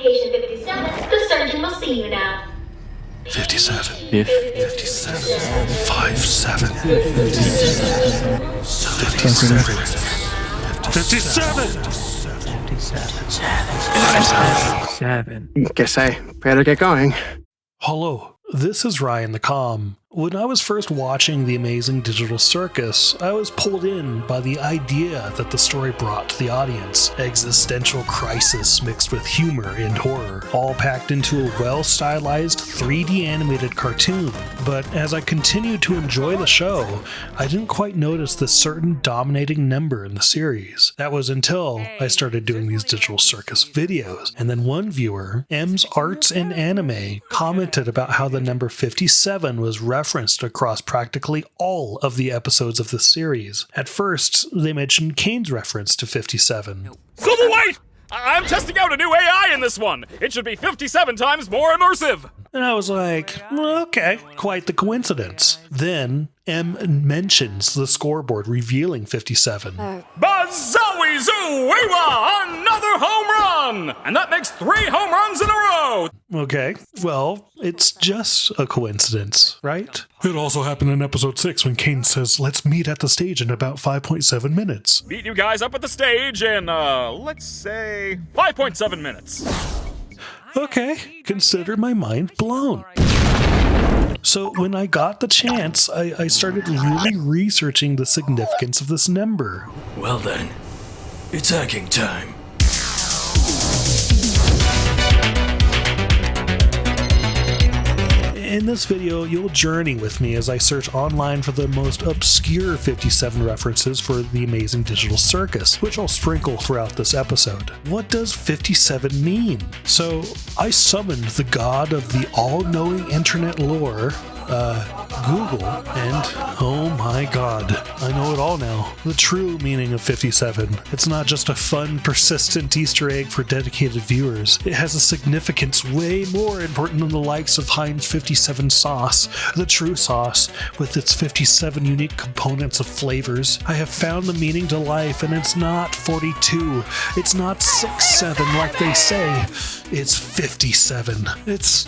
location 57. The surgeon will see you now. 57. 57. 57. 7. Guess I better get going. Hello, this is Ryan the Comm. When I was first watching The Amazing Digital Circus, I was pulled in by the idea that the story brought to the audience. Existential crisis mixed with humor and horror, all packed into a well-stylized 3D animated cartoon. But as I continued to enjoy the show, I didn't quite notice this certain dominating number in the series. That was until I started doing these Digital Circus videos, and then one viewer, M's Arts and Anime, commented about how the number 57 was referenced across practically all of the episodes of the series. At first, they mentioned Caine's reference to 57. Silver White! I'm testing out a new AI in this one. It should be 57 times more immersive. And I was like, okay, quite the coincidence. Then M mentions the scoreboard revealing 57. Bazowie Zoo-Weewa! Another home run! And that makes 3 home runs in a row! Okay, well, it's just a coincidence, right? It also happened in episode 6 when Caine says, let's meet at the stage in about 5.7 minutes. Meet you guys up at the stage in, let's say, 5.7 minutes. Okay, consider my mind blown. So when I got the chance, I started really researching the significance of this number. Well then, it's hacking time. In this video, you'll journey with me as I search online for the most obscure 57 references for the Amazing Digital Circus, which I'll sprinkle throughout this episode. What does 57 mean? So I summoned the god of the all-knowing internet lore, Google, and oh my god, I know it all now. The true meaning of 57. It's not just a fun, persistent Easter egg for dedicated viewers. It has a significance way more important than the likes of Heinz 57 sauce, the true sauce, with its 57 unique components of flavors. I have found the meaning to life, and it's not 42. It's not 67 like they say. It's 57. It's...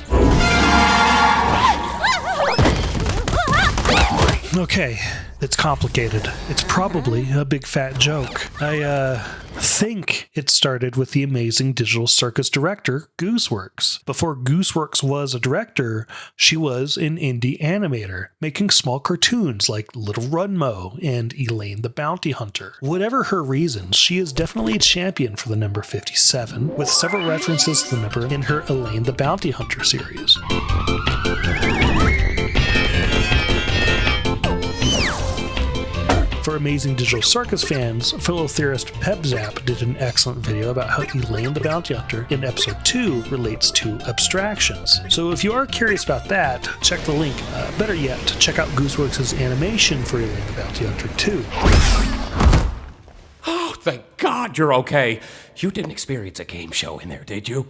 Okay, it's complicated. It's probably a big fat joke. I think it started with the Amazing Digital Circus director, Gooseworx. Before Gooseworx was a director, she was an indie animator, making small cartoons like Little Runmo and Elaine the Bounty Hunter. Whatever her reasons, she is definitely a champion for the number 57, with several references to the number in her Elaine the Bounty Hunter series. For Amazing Digital Circus fans, fellow theorist Pebzap did an excellent video about how Elaine the Bounty Hunter in episode 2 relates to abstractions. So if you are curious about that, check the link. Better yet, check out Gooseworx's animation for Elaine the Bounty Hunter 2. Oh, thank God you're okay. You didn't experience a game show in there, did you?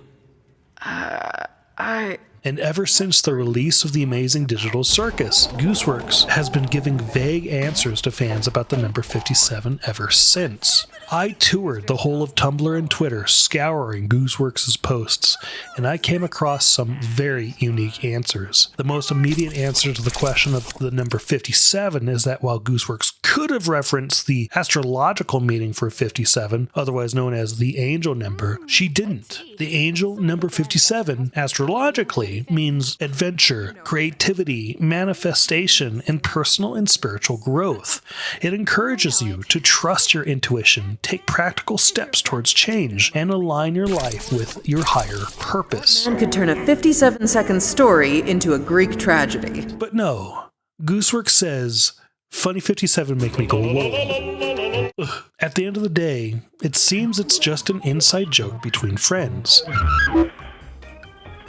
And ever since the release of the Amazing Digital Circus, Gooseworx has been giving vague answers to fans about the number 57 ever since. I toured the whole of Tumblr and Twitter, scouring Gooseworx's posts, and I came across some very unique answers. The most immediate answer to the question of the number 57 is that while Gooseworx could have referenced the astrological meaning for 57, otherwise known as the angel number, she didn't. The angel number 57, astrologically, means adventure, creativity, manifestation, and personal and spiritual growth. It encourages you to trust your intuition, take practical steps towards change, and align your life with your higher purpose. Man could turn a 57-second story into a Greek tragedy. But no, Gooseworx says, funny 57 make me go whoa. Ugh. At the end of the day, it seems it's just an inside joke between friends.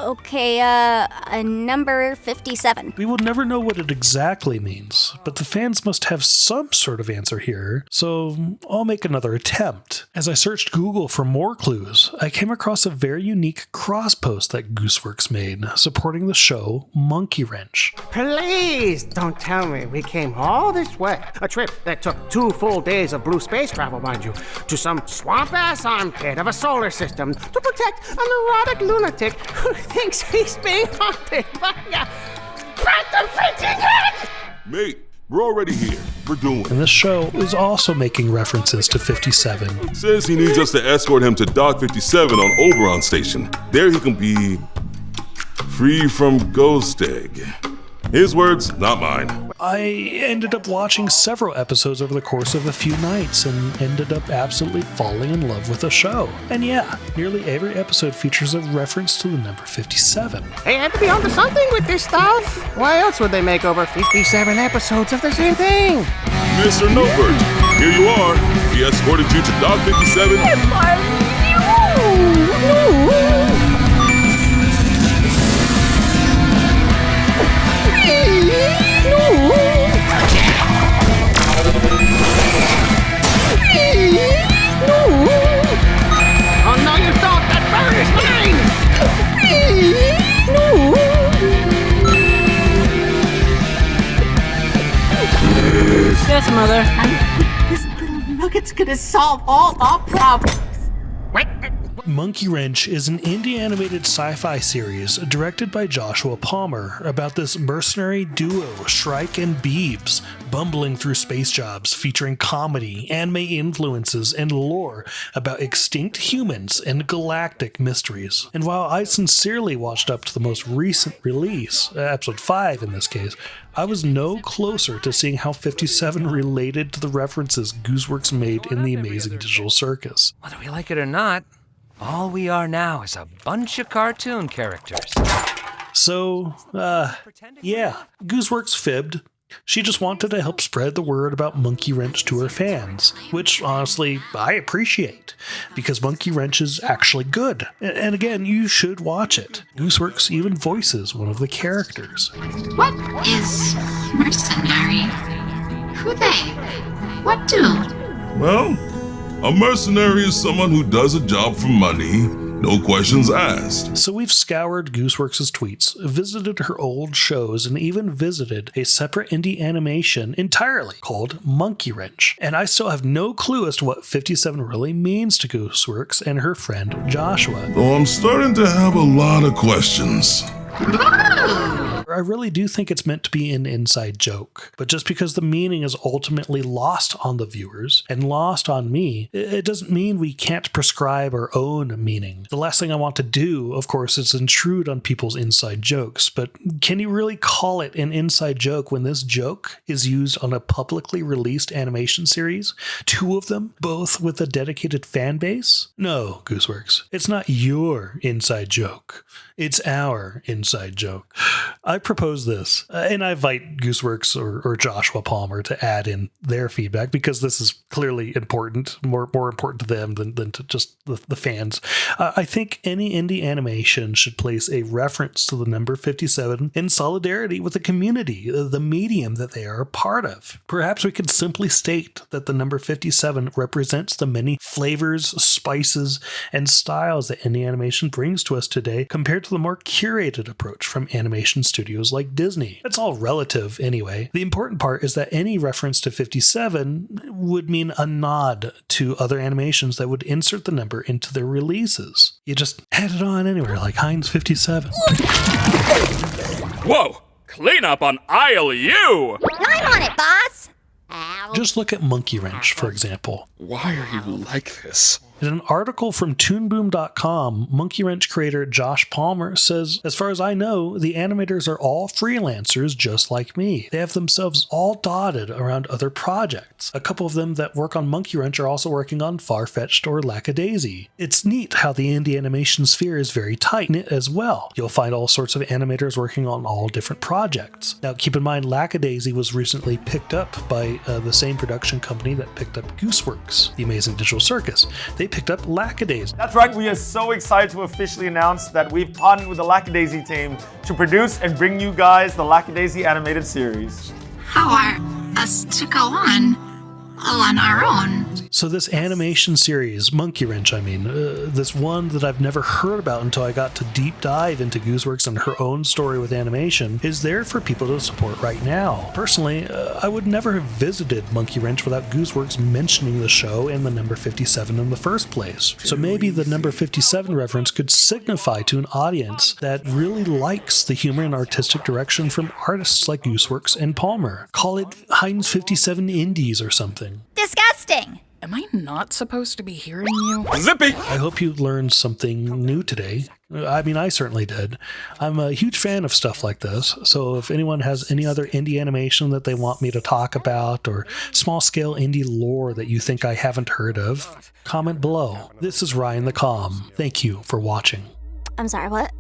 Okay, number 57. We will never know what it exactly means, but the fans must have some sort of answer here, so I'll make another attempt. As I searched Google for more clues, I came across a very unique cross post that Gooseworx made supporting the show Monkey Wrench. Please don't tell me we came all this way. A trip that took 2 full days of blue space travel, mind you, to some swamp-ass armpit of a solar system to protect a neurotic lunatic who thinks he's being haunted by a phantom fainting head! Mate, we're already here. We're doing it. And this show is also making references to 57. Says he needs us to escort him to Dock 57 on Oberon Station. There he can be free from Ghost Egg. His words, not mine. I ended up watching several episodes over the course of a few nights and ended up absolutely falling in love with the show. And yeah, nearly every episode features a reference to the number 57. They had to be onto something with this stuff. Why else would they make over 57 episodes of the same thing? Mr. Notebird, here you are. We escorted you to Dock 57. Oh no, you don't! That bird is mine! Yes, Mother. This little nugget's gonna solve all our problems. Monkey Wrench is an indie animated sci-fi series directed by Joshua Palmer about this mercenary duo, Shrike and Beebs, bumbling through space jobs featuring comedy, anime influences, and lore about extinct humans and galactic mysteries. And while I sincerely watched up to the most recent release, episode 5 in this case, I was no closer to seeing how 57 related to the references Gooseworx made in the Amazing Digital Circus. Whether we like it or not, all we are now is a bunch of cartoon characters. So, yeah, Gooseworx fibbed. She just wanted to help spread the word about Monkey Wrench to her fans, which honestly I appreciate, because Monkey Wrench is actually good. And again, you should watch it. Gooseworx even voices one of the characters. What is mercenary? Who they? What do? Well, a mercenary is someone who does a job for money, no questions asked. So we've scoured Gooseworx's tweets, visited her old shows, and even visited a separate indie animation entirely called Monkey Wrench. And I still have no clue as to what 57 really means to Gooseworx and her friend Joshua. Oh, I'm starting to have a lot of questions. I really do think it's meant to be an inside joke, but just because the meaning is ultimately lost on the viewers and lost on me, it doesn't mean we can't prescribe our own meaning. The last thing I want to do, of course, is intrude on people's inside jokes, but can you really call it an inside joke when this joke is used on a publicly released animation series? 2 of them, both with a dedicated fan base? No, Gooseworx, it's not your inside joke. It's our inside joke. I propose this, and I invite Gooseworx or Joshua Palmer to add in their feedback, because this is clearly important, more important to them than to just the fans. I think any indie animation should place a reference to the number 57 in solidarity with the community, the medium that they are a part of. Perhaps we could simply state that the number 57 represents the many flavors, spices, and styles that indie animation brings to us today compared to the more curated approach from animation studios like Disney. It's all relative anyway. The important part is that any reference to 57 would mean a nod to other animations that would insert the number into their releases. You just add it on anywhere, like Heinz 57. Whoa! Clean up on aisle U! I'm on it, boss! Just look at Monkey Wrench, for example. Why are you like this? In an article from toonboom.com, Monkey Wrench creator Josh Palmer says, as far as I know, the animators are all freelancers just like me. They have themselves all dotted around other projects. A couple of them that work on Monkey Wrench are also working on Farfetch'd or Lackadaisy. It's neat how the indie animation sphere is very tight-knit as well. You'll find all sorts of animators working on all different projects. Now keep in mind, Lackadaisy was recently picked up by the same production company that picked up Gooseworx, the Amazing Digital Circus. They they picked up Lackadaisy. That's right, we are so excited to officially announce that we've partnered with the Lackadaisy team to produce and bring you guys the Lackadaisy animated series. How are us to go on? All on our own. So this animation series, Monkey Wrench, this one that I've never heard about until I got to deep dive into Gooseworx and her own story with animation, is there for people to support right now. Personally, I would never have visited Monkey Wrench without Gooseworx mentioning the show and the number 57 in the first place. So maybe the number 57 reference could signify to an audience that really likes the humor and artistic direction from artists like Gooseworx and Palmer. Call it Heinz 57 Indies or something. Disgusting. Am I not supposed to be hearing you? Zippy! I hope you learned something new today. I certainly did. I'm a huge fan of stuff like this, so if anyone has any other indie animation that they want me to talk about, or small-scale indie lore that you think I haven't heard of, comment below. This is Ryan the Comm. Thank you for watching. I'm sorry, what?